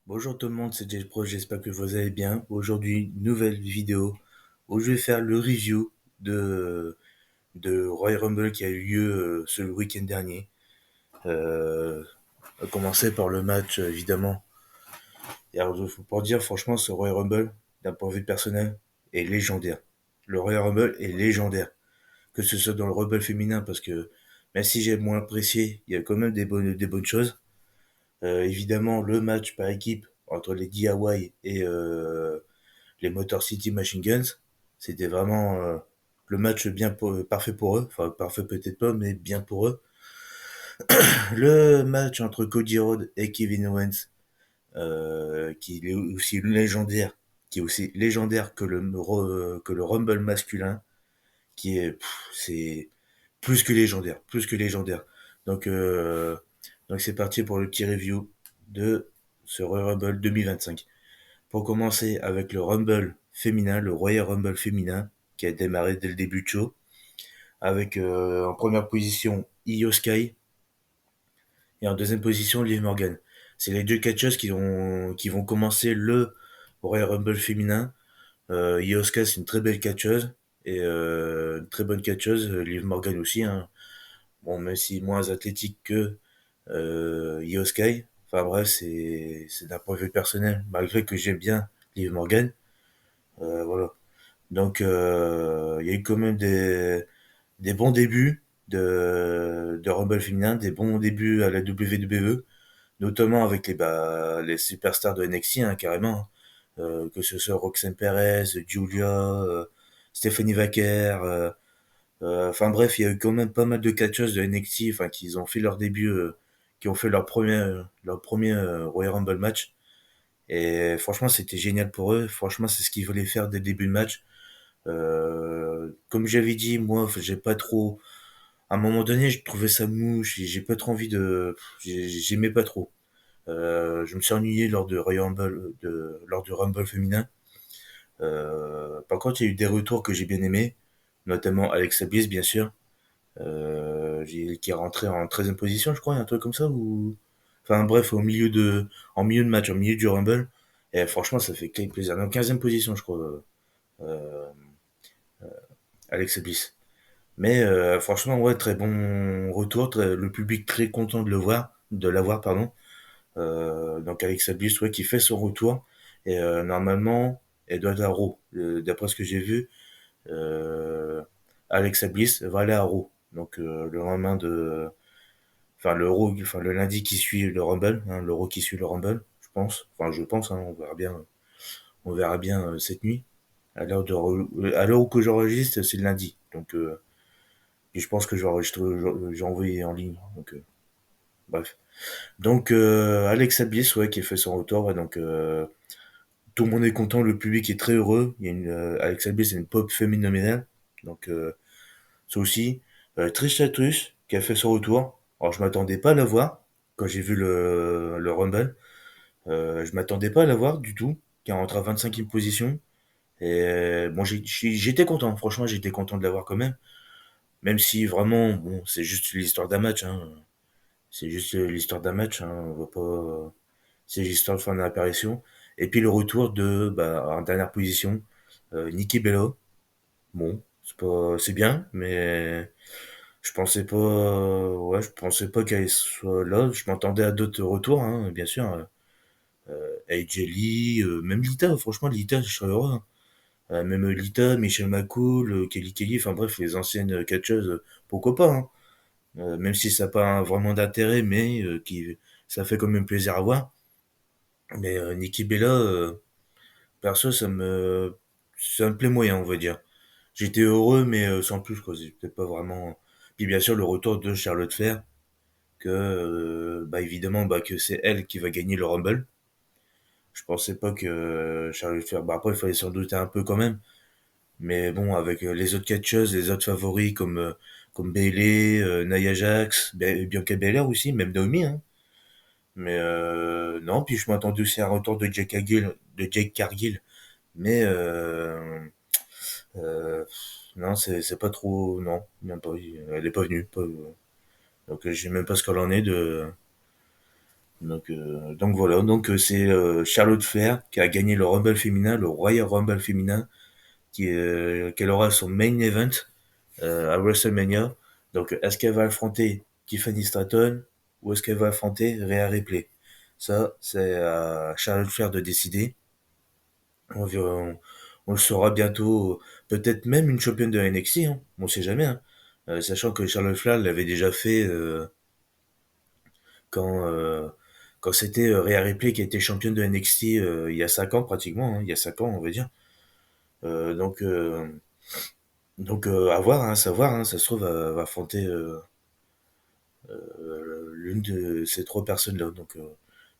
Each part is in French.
Bonjour tout le monde, c'est Jay Pro, j'espère que vous allez bien. Aujourd'hui, nouvelle vidéo où je vais faire le review de Royal Rumble qui a eu lieu ce week-end dernier. On va commencer par le match, évidemment. Et alors, pour dire, franchement, ce Royal Rumble, d'un point de vue personnel, est légendaire. Le Royal Rumble est légendaire. Que ce soit dans le Rumble féminin, parce que même si j'ai moins apprécié, il y a quand même des bonnes choses. Évidemment, le match par équipe entre les DIY et les Motor City Machine Guns, c'était vraiment le match parfait pour eux. Enfin, parfait peut-être pas, mais bien pour eux. Le match entre Cody Rhodes et Kevin Owens, qui est aussi légendaire, qui est aussi légendaire que le Rumble masculin, qui est, c'est plus que légendaire, plus que légendaire. Donc, euh, donc c'est parti pour le petit review de ce Royal Rumble 2025. Pour commencer avec le Rumble féminin, le Royal Rumble féminin, qui a démarré dès le début de show, avec en première position Io Sky et en deuxième position Liv Morgan. C'est les deux catcheuses qui vont commencer le Royal Rumble féminin. Io Sky, c'est une très belle catcheuse et une très bonne catcheuse. Liv Morgan aussi, hein. Bon, même si moins athlétique que Io Sky. Enfin bref, c'est d'un point de vue personnel, malgré que j'aime bien Liv Morgan. Voilà. Donc, il y a eu quand même des bons débuts de Rumble féminin, des bons débuts à la WWE, notamment avec les superstars de NXT, hein, carrément. Que ce soit Roxanne Perez, Julia, Stephanie Vaquer. Enfin bref, il y a eu quand même pas mal de catcheuses de NXT, enfin, qui ont fait leur début, qui ont fait leur premier Royal Rumble match. Et franchement, c'était génial pour eux. Franchement, c'est ce qu'ils voulaient faire dès le début de match. Comme j'avais dit, moi, j'ai pas trop. À un moment donné, je trouvais ça mou. J'ai pas trop envie de. J'aimais pas trop. Je me suis ennuyé lors du Rumble féminin. Par contre, il y a eu des retours que j'ai bien aimés, notamment Alexa Bliss, bien sûr, qui est rentré en 13e position, je crois, un truc comme ça, ou. Enfin bref, en milieu de match, en milieu du Rumble. Et franchement, ça fait plaisir. En 15e position, je crois, euh, Alexa Bliss. Mais franchement, ouais, très bon retour, le public très content de l'avoir, pardon. Donc Alexa Bliss, ouais, qui fait son retour. Et normalement, elle doit être à Raw. D'après ce que j'ai vu, euh, Alexa Bliss va aller à Raw. Donc le lendemain enfin le lundi qui suit le Rumble, hein, le Raw qui suit le Rumble, je pense. Enfin, je pense, hein, on verra bien cette nuit. À l'heure où que j'enregistre, c'est le lundi. Donc et je pense que j'ai envoyé en ligne. Donc, bref. Donc, Alexa Bliss, ouais, qui a fait son retour. Ouais, donc, tout le monde est content, le public est très heureux. Alexa Bliss, c'est une pop phénoménale. Donc, ça aussi. Trish Stratus, qui a fait son retour. Alors, je m'attendais pas à la voir quand j'ai vu le Rumble. Je m'attendais pas à la voir du tout, qui est rentré à 25e position. Et bon, j'étais content. Franchement, j'étais content de l'avoir quand même. Même si vraiment, bon, c'est juste l'histoire d'un match, hein. C'est juste l'histoire d'un match, hein. On va pas. C'est l'histoire de faire une apparition. Et puis le retour en dernière position, Nikki Bella. Bon, c'est bien, mais je pensais pas qu'elle soit là. Je m'attendais à d'autres retours, hein, bien sûr. AJ Lee, même Lita, franchement, Lita, je serais heureux, hein. Même Lita, Michelle McCool, Kelly Kelly, enfin bref, les anciennes catcheuses, pourquoi pas, hein. Même si ça n'a pas vraiment d'intérêt, mais ça fait quand même plaisir à voir. Mais Nikki Bella, perso, ça me plaît moyen, on va dire. J'étais heureux, mais sans plus, quoi. C'est peut-être pas vraiment. Puis bien sûr, le retour de Charlotte Flair, que, évidemment, que c'est elle qui va gagner le Rumble. Je pensais pas que Charlotte Flair. Bah, après, il fallait s'en douter un peu quand même. Mais bon, avec les autres catcheuses, les autres favoris comme Bayley, Nia Jax, Bianca Belair aussi, même Naomi, hein. Mais non, puis je m'attendais aussi à un retour de Jake Cargill, mais euh, non, c'est pas trop, non, elle est pas venue, donc je sais même pas ce qu'elle en est Donc voilà, c'est Charlotte Flair qui a gagné le Rumble féminin, le Royal Rumble féminin, qu'elle aura son main event à WrestleMania. Donc est-ce qu'elle va affronter Tiffany Stratton ou est-ce qu'elle va affronter Rhea Ripley? Ça, c'est à Charlotte Flair de décider. On le saura bientôt, peut-être même une championne de NXT, hein. On sait jamais, hein. Sachant que Charlotte Flair l'avait déjà fait quand quand c'était Rhea Ripley qui était championne de NXT il y a 5 ans pratiquement, hein, il y a 5 ans on va dire. Euh, donc euh, à voir, hein, savoir, hein, ça se trouve va affronter l'une de ces trois personnes-là.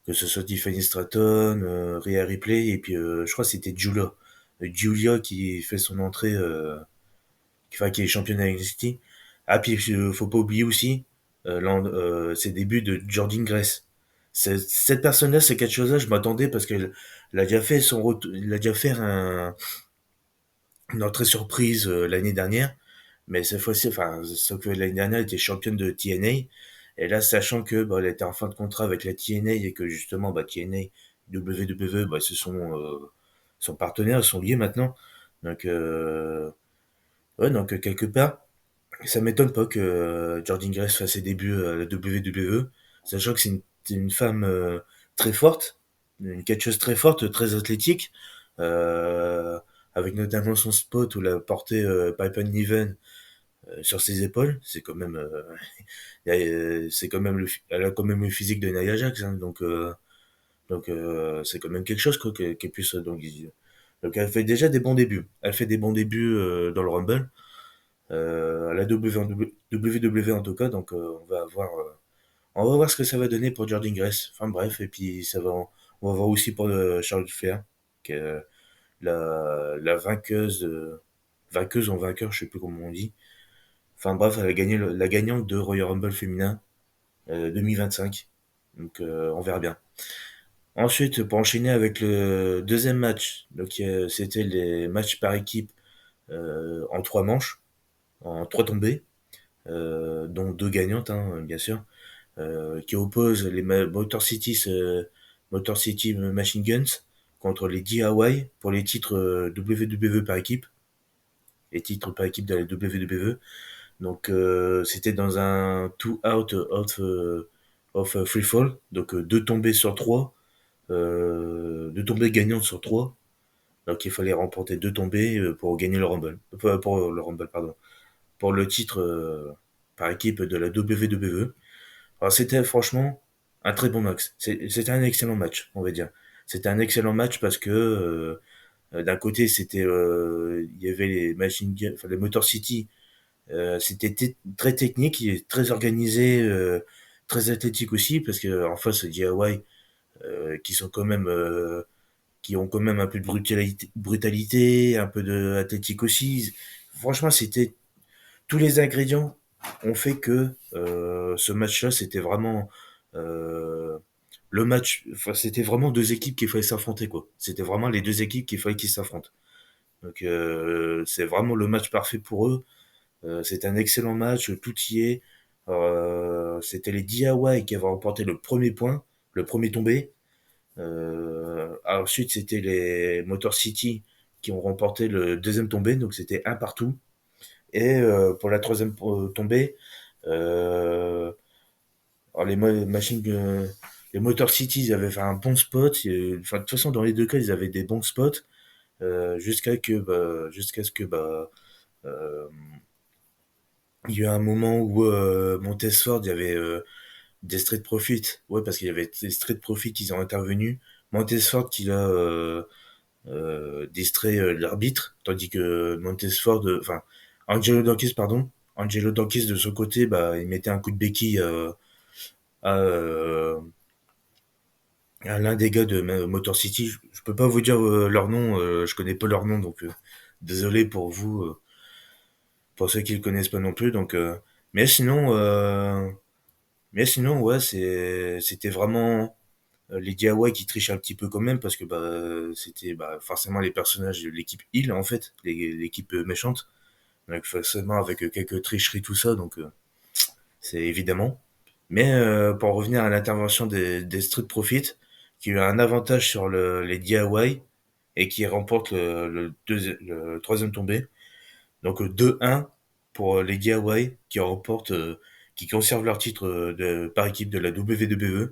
Que ce soit Tiffany Stratton, Rhea Ripley et puis je crois que c'était Julia. Julia qui fait son entrée, enfin qui est championne à NXT. Ah puis faut pas oublier aussi ses débuts de Jordynne Grace. Cette personne-là, c'est quelque chose là, je m'attendais parce qu'elle elle a déjà fait il a déjà fait une entrée surprise l'année dernière, mais cette fois-ci, enfin, sauf que l'année dernière, elle était championne de TNA, et là, sachant que bah, elle était en fin de contrat avec la TNA et que justement, bah, TNA, WWE, bah, ce sont son partenaire, sont liés maintenant. Donc, ouais, quelque part, ça m'étonne pas que Jordynne Grace fasse ses débuts à la WWE, sachant que c'est une femme très forte, une catcheuse très forte, très athlétique, euh, avec notamment son spot où la portée Pipe and Niven sur ses épaules. C'est quand même, c'est quand même elle a quand même le physique de Nia Jax, hein, c'est quand même quelque chose quoi, qu'elle puisse donc elle fait déjà des bons débuts. Elle fait des bons débuts dans le Rumble à la WWE en tout cas, donc on va voir ce que ça va donner pour Jordynne Grace. Enfin bref, et puis on va voir aussi pour Charlotte Flair, qui est la vainqueuse en vainqueur, je sais plus comment on dit. Enfin bref, elle a gagné la gagnante de Royal Rumble féminin 2025. Donc on verra bien. Ensuite, pour enchaîner avec le deuxième match, donc c'était les matchs par équipe en trois manches, en trois tombées, dont deux gagnantes, hein, bien sûr, qui opposent les Motor City Machine Guns contre les DIY pour les titres WWE par équipe, les titres par équipe de la WWE. Donc c'était dans un two out of free fall, donc deux tombées sur trois, deux tombées gagnantes sur trois. Donc il fallait remporter deux tombées pour gagner le Rumble, pour le Rumble pardon, pour le titre par équipe de la WWE. Alors c'était franchement un très bon match. C'était un excellent match, on va dire. C'était un excellent match parce que d'un côté il y avait les enfin les Motor City. C'était très technique, il est très organisé, très athlétique aussi, parce que en face DIY, qui sont quand même, qui ont quand même un peu de brutalité, un peu de athlétique aussi. Franchement, c'était tous les ingrédients ont fait que ce match-là, c'était vraiment le match. Enfin, c'était vraiment deux équipes qu'il fallait s'affronter, quoi. C'était vraiment les deux équipes qu'il fallait qu'ils s'affrontent. Donc, c'est vraiment le match parfait pour eux. C'était un excellent match, tout y est. C'était les DIY qui avaient remporté le premier point, le premier tombé. Ensuite, c'était les Motor City qui ont remporté le deuxième tombé, donc c'était un partout. Et pour la troisième tombée, euh, alors les Motor City, ils avaient fait un bon spot. Enfin, de toute façon, dans les deux cas, ils avaient des bons spots jusqu'à ce que euh, il y a eu un moment où Montesford, il y avait des Street Profits. Ouais, parce qu'il y avait des Street Profits qui ont intervenu. Montesford qui l'a distrait l'arbitre, tandis que enfin, Angelo Dawkins, pardon. Angelo Dawkins, de son côté, bah, il mettait un coup de béquille à, euh, à l'un des gars de Motor City. Je peux pas vous dire leur nom, je connais pas leur nom, donc désolé pour vous, pour ceux qui le connaissent pas non plus. Mais sinon, euh, mais sinon, ouais, c'était vraiment les DIY qui trichent un petit peu quand même parce que c'était forcément les personnages de l'équipe Hill en fait, l'équipe méchante. Donc forcément avec quelques tricheries tout ça, donc c'est évidemment. Mais pour revenir à l'intervention des Street Profits, qui a un avantage sur les DIY et qui remporte le troisième tombé. Donc 2-1 pour les DIY qui conservent leur titre par équipe de la WWE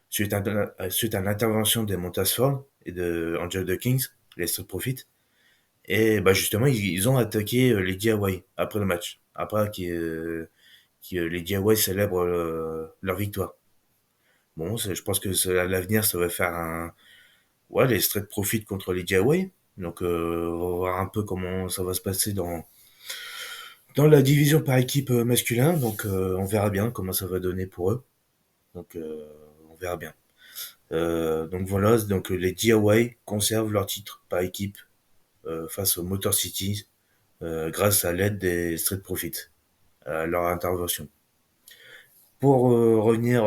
suite à l'intervention des Montez Ford et de Angel the Kings, les Street Profits. Et bah justement, ils ont attaqué les DIY après le match, après les DIY célèbrent leur victoire. Bon, je pense que à l'avenir, ça va faire ouais, les Street Profits contre les DIY. Donc, on va voir un peu comment ça va se passer dans la division par équipe masculin. Donc, on verra bien comment ça va donner pour eux. Donc, on verra bien. Donc voilà, donc les DIY conservent leur titre par équipe face au Motor City grâce à l'aide des Street Profits, à leur intervention. Pour revenir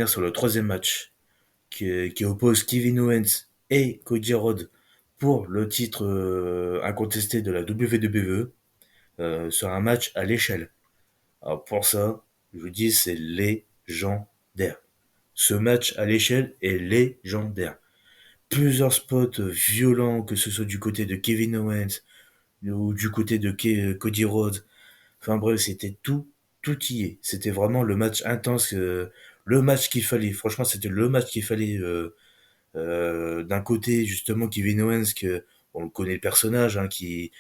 sur le troisième match qui oppose Kevin Owens et Cody Rhodes pour le titre incontesté de la WWE sur un match à l'échelle. Alors pour ça, je vous dis, c'est légendaire. Ce match à l'échelle est légendaire. Plusieurs spots violents, que ce soit du côté de Kevin Owens ou du côté de Cody Rhodes. Enfin bref, c'était tout y est. C'était vraiment le match intense, le match qu'il fallait. Franchement, c'était le match qu'il fallait. D'un côté, justement, Kevin Owens, que on connaît le personnage, hein, qui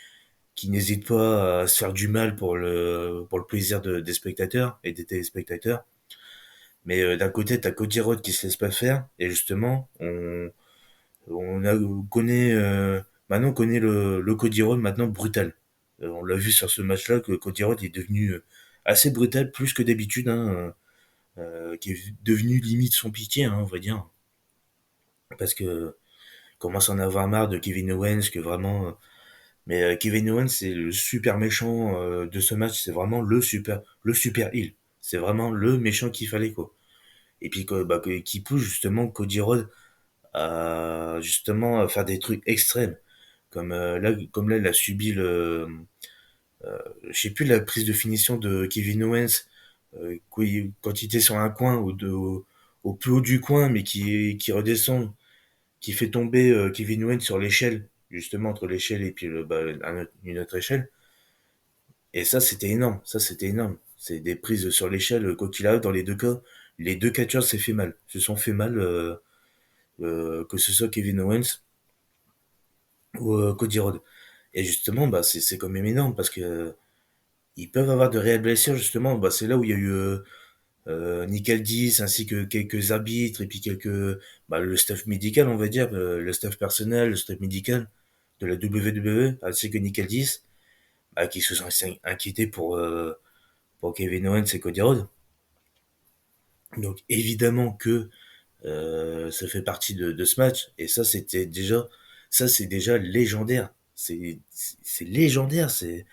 n'hésite pas à se faire du mal pour le plaisir des spectateurs et des téléspectateurs. Mais d'un côté, t'as Cody Rhodes qui se laisse pas faire, et justement, on connaît, maintenant on connaît le Cody Rhodes maintenant brutal. On l'a vu sur ce match-là que Cody Rhodes est devenu assez brutal, plus que d'habitude, hein, qui est devenu limite son pitié, hein, on va dire. Parce que commence à en avoir marre de Kevin Owens, que vraiment. Mais Kevin Owens, c'est le super méchant de ce match. C'est vraiment le super heel. C'est vraiment le méchant qu'il fallait quoi. Et puis qui pousse justement Cody Rhodes à justement à faire des trucs extrêmes, comme là, il a subi je sais plus la prise de finition de Kevin Owens quand il était sur un coin au plus haut du coin, mais qui redescend qui fait tomber Kevin Owens sur l'échelle, justement entre l'échelle et puis une autre échelle. Et ça, c'était énorme. Ça, c'était énorme. C'est des prises sur l'échelle, quoi qu'il arrive, dans les deux cas. Les deux catcheurs s'est fait mal. Se sont fait mal, que ce soit Kevin Owens ou Cody Rhodes. Et justement, bah, c'est quand même énorme parce que ils peuvent avoir de réelles blessures, justement. Bah, c'est là où il y a eu Nick Aldis ainsi que quelques arbitres et puis le staff médical, on va dire, le staff personnel, le staff médical de la WWE, ainsi que Nick Aldis, qui se sont inquiétés pour Kevin Owens et Cody Rhodes. Donc évidemment que ça fait partie de ce match et ça c'est déjà légendaire. C'est légendaire, c'est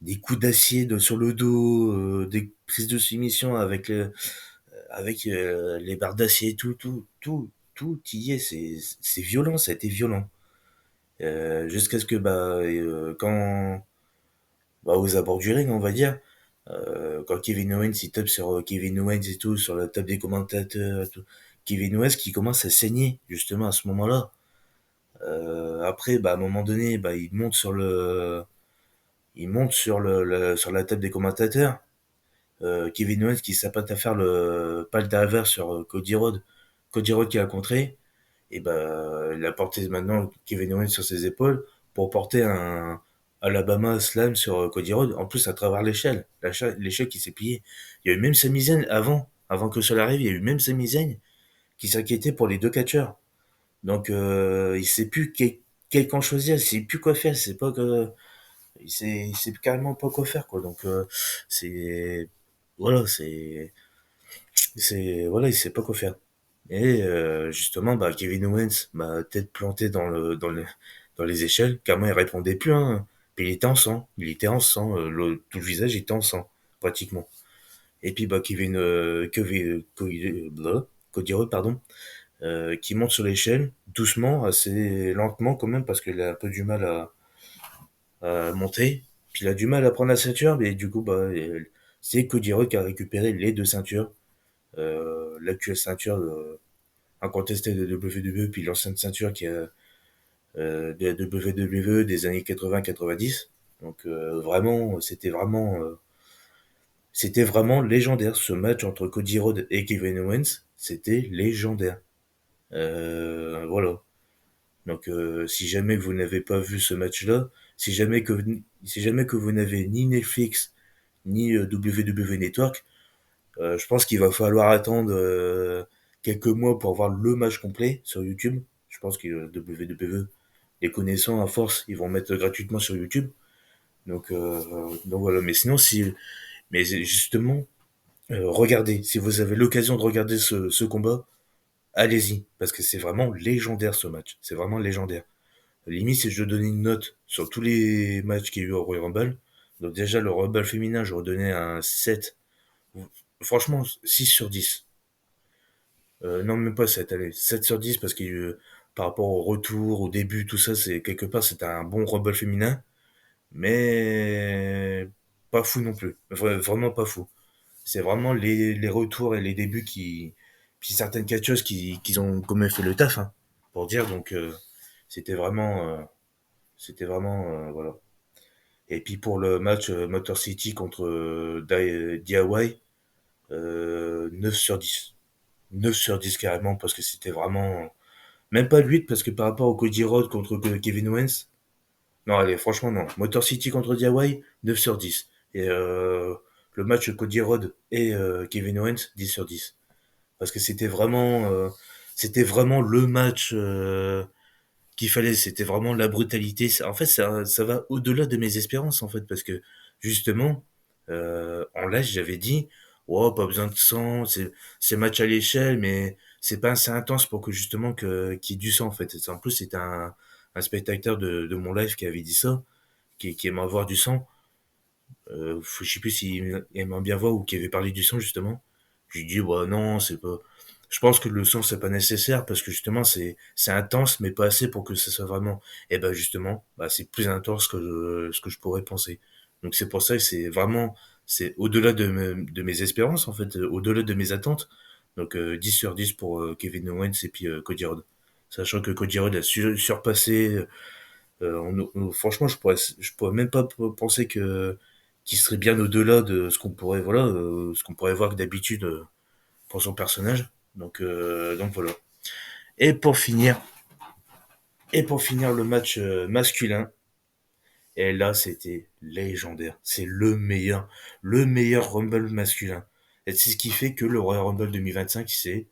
des coups d'acier sur le dos, des prises de soumission avec les barres d'acier, tout y est. C'est violent, ça a été violent. Jusqu'à ce que aux abords du ring, on va dire, quand Kevin Owens il tape sur Kevin Owens et tout, sur la table des commentateurs, et tout. Kevin Owens qui commence à saigner justement à ce moment-là. Après, à un moment donné, il monte sur la table des commentateurs. Kevin Owens qui s'apprête à faire le pile driver sur Cody Rhodes. Cody Rhodes qui a contré. Et il a porté maintenant Kevin Owens sur ses épaules pour porter un Alabama Slam sur Cody Rhodes. En plus, à travers l'échelle qui s'est plié. Il y a eu même Sami Zayn avant que cela arrive, il y a eu même Sami Zayn qui s'inquiétait pour les deux catcheurs. Donc, il sait plus quel camp choisir, il sait plus quoi faire, il sait carrément pas quoi faire, quoi. Donc, c'est, voilà, voilà, il sait pas quoi faire. Et justement, Kevin Owens, tête plantée dans les échelles, carrément il répondait plus, hein. Puis il était en sang, tout le visage était en sang, pratiquement. Et puis Cody Rhodes, pardon, qui monte sur l'échelle, doucement, assez lentement quand même, parce qu'il a un peu du mal à monter. Puis il a du mal à prendre la ceinture, mais du coup, c'est Cody Rhodes qui a récupéré les deux ceintures, l'actuelle ceinture incontestée de WWE, puis l'ancienne ceinture qui a de la WWE des années 80-90. Donc vraiment, c'était vraiment légendaire ce match entre Cody Rhodes et Kevin Owens. C'était légendaire. Voilà. Donc si jamais vous n'avez pas vu ce match-là, si jamais que vous n'avez ni Netflix ni WWE Network, je pense qu'il va falloir attendre quelques mois pour voir le match complet sur YouTube. Je pense que WWE, les connaissants à force, ils vont mettre gratuitement sur YouTube. Donc voilà. Mais sinon, mais justement, regardez, si vous avez l'occasion de regarder ce combat, allez-y, parce que c'est vraiment légendaire ce match. C'est vraiment légendaire. Limite, si je donnais une note sur tous les matchs qu'il y a eu au Royal Rumble, donc déjà le Rumble féminin, je redonnais un 7. Franchement, 6 sur 10. Non, même pas 7, allez, 7 sur 10 parce que par rapport au retour, au début, tout ça, c'est quelque part, c'était un bon Rumble féminin, mais pas fou non plus. Vraiment pas fou. C'est vraiment les retours et les débuts puis certaines catcheuses qui ont quand même fait le taf, hein, pour dire, donc c'était vraiment, voilà. Et puis pour le match Motor City contre DIY, 9 sur 10. 9 sur 10 carrément parce que c'était vraiment... Même pas 8 parce que par rapport au Cody Rhodes contre Kevin Owens, non allez franchement non. Motor City contre DIY, 9 sur 10. Et le match Cody Rhodes et Kevin Owens, 10 sur 10. Parce que c'était vraiment le match qu'il fallait, c'était vraiment la brutalité. En fait, ça va au-delà de mes espérances, en fait, parce que justement, en live, j'avais dit, oh, pas besoin de sang, c'est match à l'échelle, mais c'est pas assez intense pour que justement qu'il y ait du sang, en fait. En plus, c'était un spectateur de mon live qui avait dit ça, qui aimait avoir du sang. Je sais plus s'il aimait bien voir ou qui avait parlé du sang, justement. Je lui dis, bah non, c'est pas. Je pense que le sang, c'est pas nécessaire parce que justement, c'est intense, mais pas assez pour que ça soit vraiment. Et ben justement, bah, c'est plus intense que ce que je pourrais penser. Donc c'est pour ça que c'est au-delà de mes espérances, en fait, au-delà de mes attentes. Donc 10 sur 10 pour Kevin Owens et puis Cody Rhodes. Sachant que Cody Rhodes a surpassé franchement, je pourrais même pas penser que qu'il serait bien au-delà de ce qu'on pourrait, voilà, ce qu'on pourrait voir d'habitude pour son personnage. Donc voilà. Et pour finir, et pour finir le match masculin, et là c'était légendaire. C'est le meilleur Rumble masculin. Et c'est ce qui fait que le Royal Rumble 2025, c'est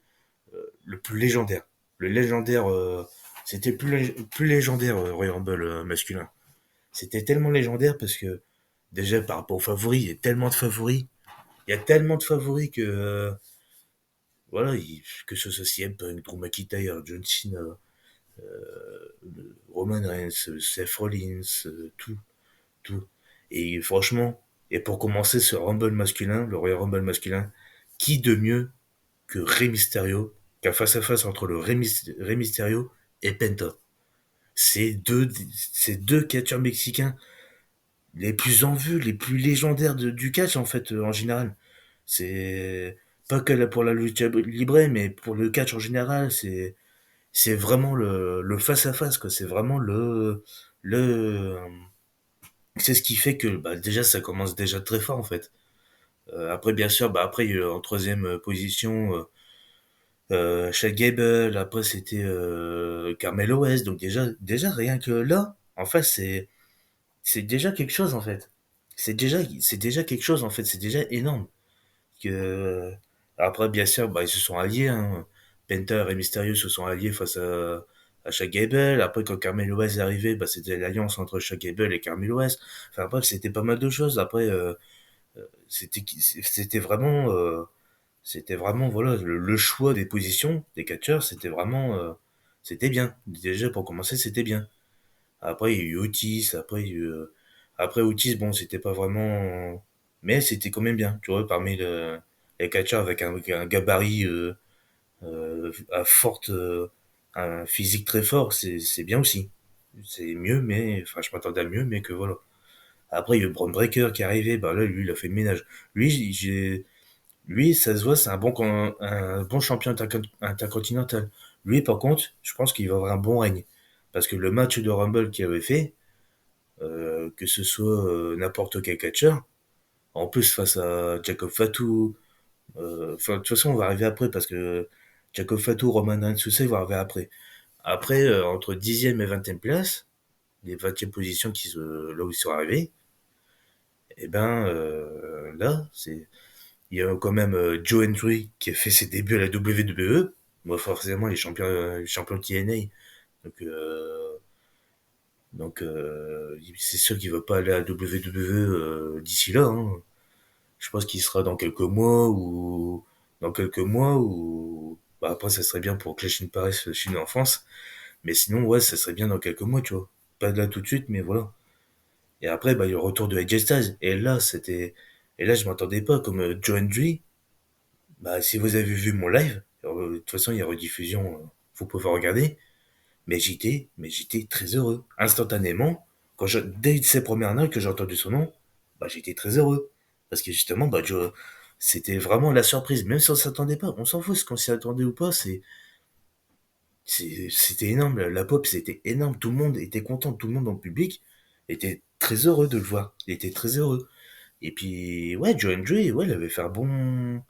le plus légendaire. Le légendaire, c'était plus légendaire Royal Rumble masculin. C'était tellement légendaire parce que déjà par rapport aux favoris, il y a tellement de favoris. Il y a tellement de favoris que voilà, que ce soit CM Punk, Drew McIntyre, John Cena, Roman Reigns, Seth Rollins, tout, tout. Et franchement, et pour commencer ce Rumble masculin, le Royal Rumble masculin, qui de mieux que Rey Mysterio, qu'un face à face entre le Rey Mysterio et Penta. Ces deux, ces deux catcheurs mexicains les plus en vue, les plus légendaires du catch en fait en général. C'est pas que pour la lucha libre, mais pour le catch en général, c'est vraiment le face à face quoi. C'est vraiment le c'est ce qui fait que bah, déjà ça commence déjà très fort en fait. Après bien sûr, bah après en troisième position Chad Gable, après c'était Carmelo West, donc déjà rien que là, en fait c'est déjà quelque chose en fait. C'est déjà quelque chose en fait, c'est déjà énorme. Que après bien sûr, bah ils se sont alliés hein. Penta et Mysterio se sont alliés face à Shaq Gable. Après quand Carmelo West est arrivé, bah c'était l'alliance entre Shaq Gable et Carmelo West. Enfin bref, c'était pas mal de choses. Après c'était vraiment c'était vraiment voilà le choix des positions des catcheurs, c'était bien. Déjà pour commencer, c'était bien. Après, il y a eu Otis. Après, il y a eu, après Otis, bon, c'était pas vraiment. Mais c'était quand même bien, tu vois, parmi les catcheurs avec un gabarit à forte. Un physique très fort, c'est bien aussi. C'est mieux, mais. Enfin, je m'attendais à mieux, mais que voilà. Après, il y a eu Braun Breaker qui est arrivé, bah là, lui, il a fait le ménage. Lui, lui, ça se voit, c'est un bon champion intercontinental. Lui, par contre, je pense qu'il va avoir un bon règne. Parce que le match de Rumble qu'il avait fait, que ce soit n'importe quel catcheur, en plus face à Jacob Fatu, enfin, de toute façon, on va arriver après parce que Jacob Fatu, Roman Reigns, tout ça, il va arriver après. Après, entre 10e et 20e place, les 20e positions là où ils sont arrivés, et ben là, il y a quand même Joe Hendry qui a fait ses débuts à la WWE. Moi, forcément, les champions de TNA. Donc, c'est sûr qu'il va pas aller à la WWE d'ici là, hein. Je pense qu'il sera dans quelques mois ou bah après ça serait bien pour que Clash in Paris chez nous en France. Mais sinon ouais ça serait bien dans quelques mois tu vois. Pas de là tout de suite mais voilà. Et après bah il y a le retour de AJ Styles et là je m'attendais pas comme Joe Hendry. Bah si vous avez vu mon live, de toute façon il y a rediffusion, vous pouvez regarder. Mais j'étais très heureux. Instantanément, dès ses premières notes que j'ai entendu son nom, bah, j'étais très heureux. Parce que justement, bah, c'était vraiment la surprise. Même si on s'attendait pas, on s'en fout ce qu'on s'y attendait ou pas, c'était énorme. La pop, c'était énorme. Tout le monde était content, tout le monde dans le public était très heureux de le voir. Il était très heureux. Et puis, ouais, Joe Hendry, ouais, il avait fait un bon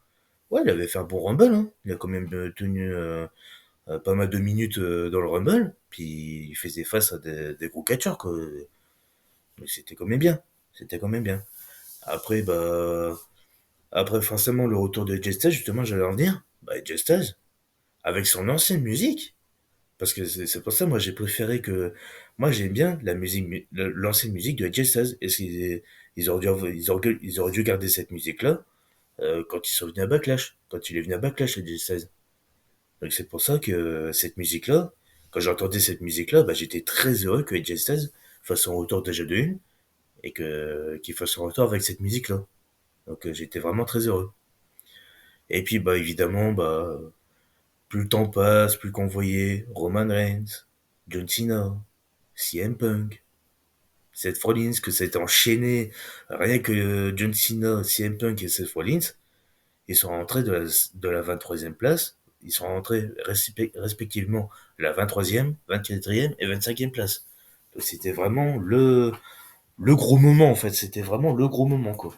Rumble, hein. Il a quand même tenu, pas mal de minutes dans le Rumble, puis il faisait face à des gros catcheurs, quoi. Mais c'était quand même bien. C'était quand même bien. Après, après forcément, le retour de J-Staz, justement, j'allais en venir. Bah, J-Staz, avec son ancienne musique, parce que c'est pour ça, moi, j'ai préféré que. Moi, j'aime bien la musique, l'ancienne musique de J-Staz. Et ils auraient dû garder cette musique-là quand ils sont venus à Backlash. Quand il est venu à Backlash, à J-Staz. Donc c'est pour ça que cette musique-là, quand j'entendais cette musique-là, bah, j'étais très heureux que AJ Styles fasse son retour déjà de une et qu'il fasse son retour avec cette musique-là. Donc j'étais vraiment très heureux. Et puis bah évidemment, bah plus le temps passe, plus qu'on voyait Roman Reigns, John Cena, CM Punk, Seth Rollins, que ça a été enchaîné, rien que John Cena, CM Punk et Seth Rollins, ils sont rentrés de la 23e place. Ils sont rentrés respectivement la 23e, 24e et 25e place. Donc c'était vraiment le gros moment en fait. C'était vraiment le gros moment quoi.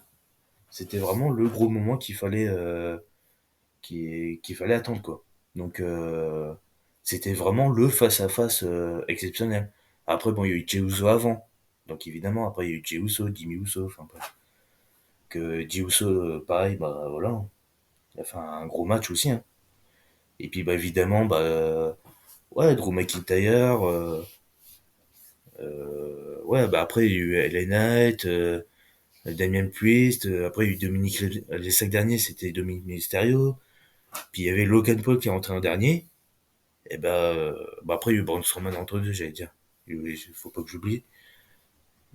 C'était vraiment le gros moment qu'il fallait attendre quoi. Donc c'était vraiment le face à face exceptionnel. Après bon il y a eu Jey Uso avant. Donc évidemment après il y a eu Jey Uso, Jimmy Uso, enfin bref. Que Jey Uso pareil bah voilà. Il a fait un gros match aussi, hein. Et puis bah évidemment ouais Drew McIntyre, ouais bah après il y a eu LA Knight, Damien Priest, après il y a eu Dominique les 5 derniers c'était Dominique Mysterio, puis il y avait Logan Paul qui est rentré en dernier, et bah après il y a eu Braun Strowman entre deux j'allais dire, il faut pas que j'oublie,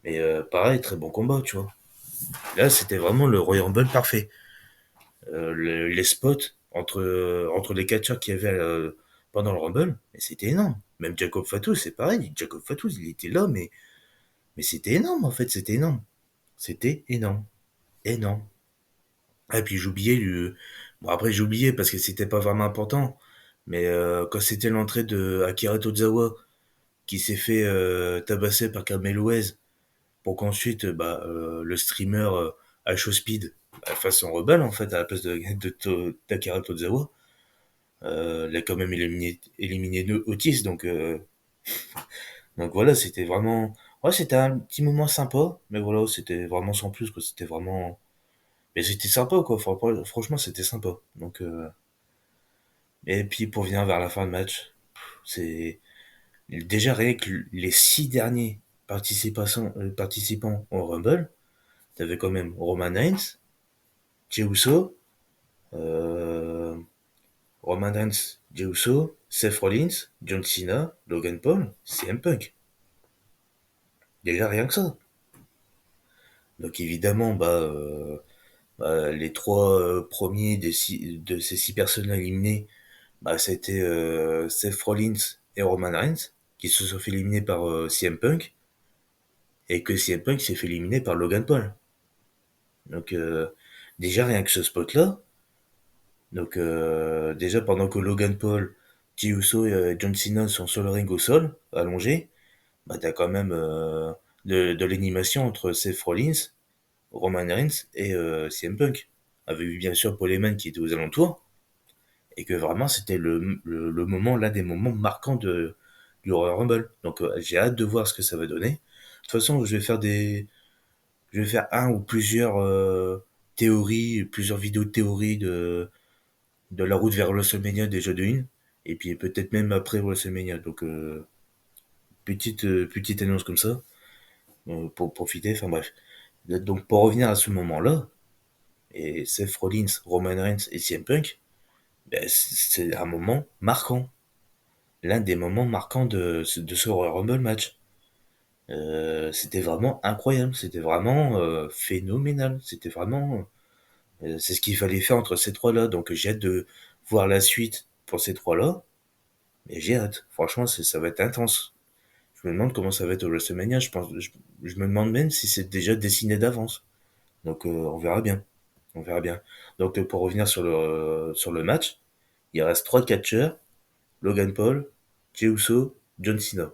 mais pareil très bon combat tu vois. Là c'était vraiment le Royal Rumble parfait. Les spots entre les catcheurs qu'il y avait pendant le Rumble, et c'était énorme. Même Jacob Fatou, c'est pareil. Jacob Fatou, il était là, mais c'était énorme en fait, c'était énorme. C'était énorme. Énorme. Ah, et puis j'oubliais bon après j'ai oublié parce que c'était pas vraiment important, mais quand c'était l'entrée de Akira Tozawa qui s'est fait tabasser par Carmelo Hayes pour qu'ensuite le streamer H.O. Speed fasse son rebelle en fait à la place d'Akira Tozawa. Il a quand même éliminé Otis, donc voilà, c'était vraiment, ouais, c'était un petit moment sympa, mais voilà, c'était vraiment sans plus, quoi, c'était vraiment, mais c'était sympa, quoi, franchement, c'était sympa, donc, et puis pour venir vers la fin de match, c'est, déjà rien que les 6 derniers participants au Rumble, t'avais quand même Roman Reigns, Jey Uso, euh, Roman Reigns, Jey Uso, Seth Rollins, John Cena, Logan Paul, CM Punk. Déjà rien que ça. Donc évidemment, les trois premiers de ces 6 personnes éliminées, bah, c'était Seth Rollins et Roman Reigns, qui se sont fait éliminer par CM Punk. et que CM Punk s'est fait éliminer par Logan Paul. Donc déjà rien que ce spot-là, donc déjà pendant que Logan Paul, Jey Uso et John Cena sont sur le ring au sol, allongés, bah t'as quand même de l'animation entre Seth Rollins, Roman Reigns et CM Punk. Avec bien sûr Paul Heyman qui était aux alentours, et que vraiment c'était le moment, l'un des moments marquants du Royal Rumble. Donc j'ai hâte de voir ce que ça va donner. De toute façon, je vais faire un ou plusieurs théories, plusieurs vidéos de théories de la route vers WrestleMania déjà de une, et puis peut-être même après WrestleMania. Donc petite annonce comme ça pour profiter. Enfin bref. Donc pour revenir à ce moment-là, et Seth Rollins, Roman Reigns et CM Punk, ben, c'est un moment marquant, l'un des moments marquants de ce Royal Rumble match. C'était vraiment incroyable, c'était vraiment phénoménal, c'était vraiment c'est ce qu'il fallait faire entre ces trois-là. Donc j'ai hâte de voir la suite pour ces trois-là, mais j'ai hâte. Franchement, ça va être intense. Je me demande comment ça va être au WrestleMania. Je me demande même si c'est déjà dessiné d'avance. Donc on verra bien, on verra bien. Donc pour revenir sur le match, il reste trois catcheurs: Logan Paul, Jey Uso, John Cena.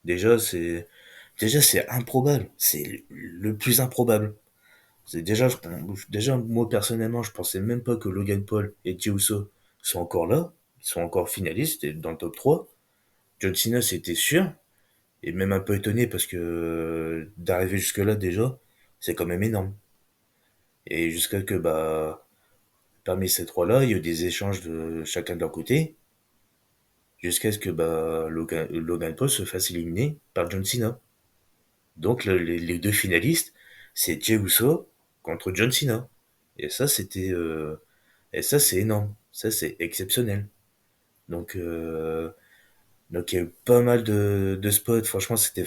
Déjà, c'est improbable. C'est le plus improbable. C'est déjà, moi personnellement, je pensais même pas que Logan Paul et Jey Uso sont encore là. Ils sont encore finalistes et dans le top 3. John Cena, c'était sûr. Et même un peu étonné parce que d'arriver jusque-là déjà, c'est quand même énorme. Et jusqu'à que, bah, parmi ces trois-là, il y a eu des échanges de chacun de leur côté. Jusqu'à ce que, bah, Logan Paul se fasse éliminer par John Cena. Donc les deux finalistes, c'est Jey Uso contre John Cena. Et ça, et ça, c'est énorme. Ça, c'est exceptionnel. Donc, donc il y a eu pas mal de spots. Franchement, c'était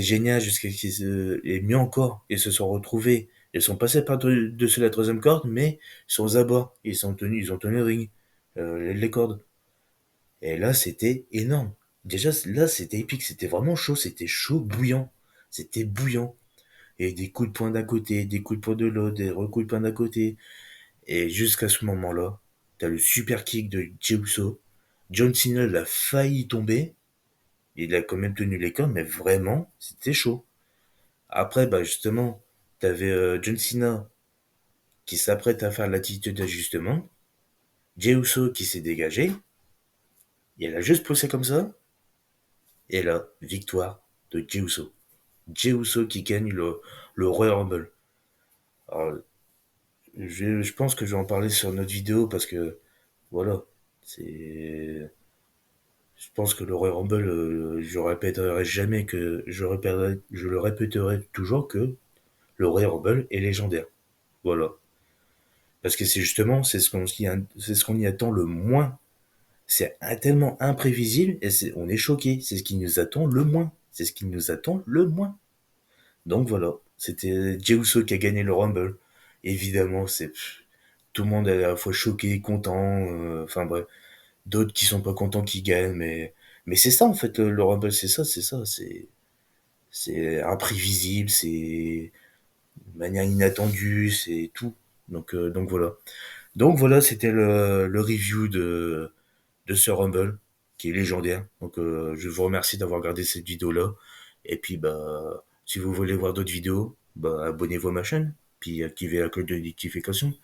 génial jusqu'à ce et mieux encore, ils se sont retrouvés. Ils sont passés dessus la troisième corde, mais ils sont aux abords. Ils ont tenu le ring, les cordes. Et là, c'était énorme. Déjà, là, c'était épique. C'était vraiment chaud. C'était chaud, bouillant. C'était bouillant. Et des coups de poing d'un côté, des coups de poing de l'autre, des recoups de poing d'un côté. Et jusqu'à ce moment-là, t'as le super kick de Jey Uso. John Cena il a failli tomber. Il a quand même tenu les cordes, mais vraiment, c'était chaud. Après, bah justement, t'avais John Cena qui s'apprête à faire l'attitude d'ajustement. Jey Uso qui s'est dégagé. Et elle a juste poussé comme ça. Et là, victoire de Jey Uso. Jey Uso qui gagne le Royal Rumble. Alors, je pense que je vais en parler sur notre vidéo parce que, voilà, c'est... Je pense que le Royal Rumble, je répéterai jamais que... je le répéterai toujours que le Royal Rumble est légendaire. Voilà. Parce que c'est justement, c'est ce qu'on y attend le moins. C'est tellement imprévisible et on est choqué. C'est ce qui nous attend le moins. C'est ce qui nous attend le moins. Donc voilà. C'était Jey Uso qui a gagné le Rumble. Évidemment, tout le monde est à la fois choqué, content, enfin bref. D'autres qui sont pas contents qui gagnent, mais c'est ça en fait le Rumble, c'est ça, c'est imprévisible, c'est de manière inattendue, c'est tout. Donc voilà. Donc voilà, c'était le review de ce Rumble qui est légendaire. Donc je vous remercie d'avoir regardé cette vidéo là. Et puis bah si vous voulez voir d'autres vidéos, bah abonnez-vous à ma chaîne, puis activez la cloche de notification.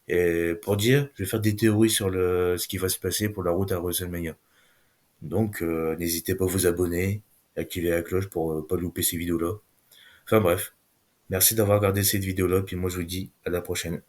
Et pour dire, je vais faire des théories sur ce qui va se passer pour la route à WrestleMania. Donc, n'hésitez pas à vous abonner, activer la cloche pour pas louper ces vidéos-là. Enfin bref, merci d'avoir regardé cette vidéo-là, puis moi je vous dis à la prochaine.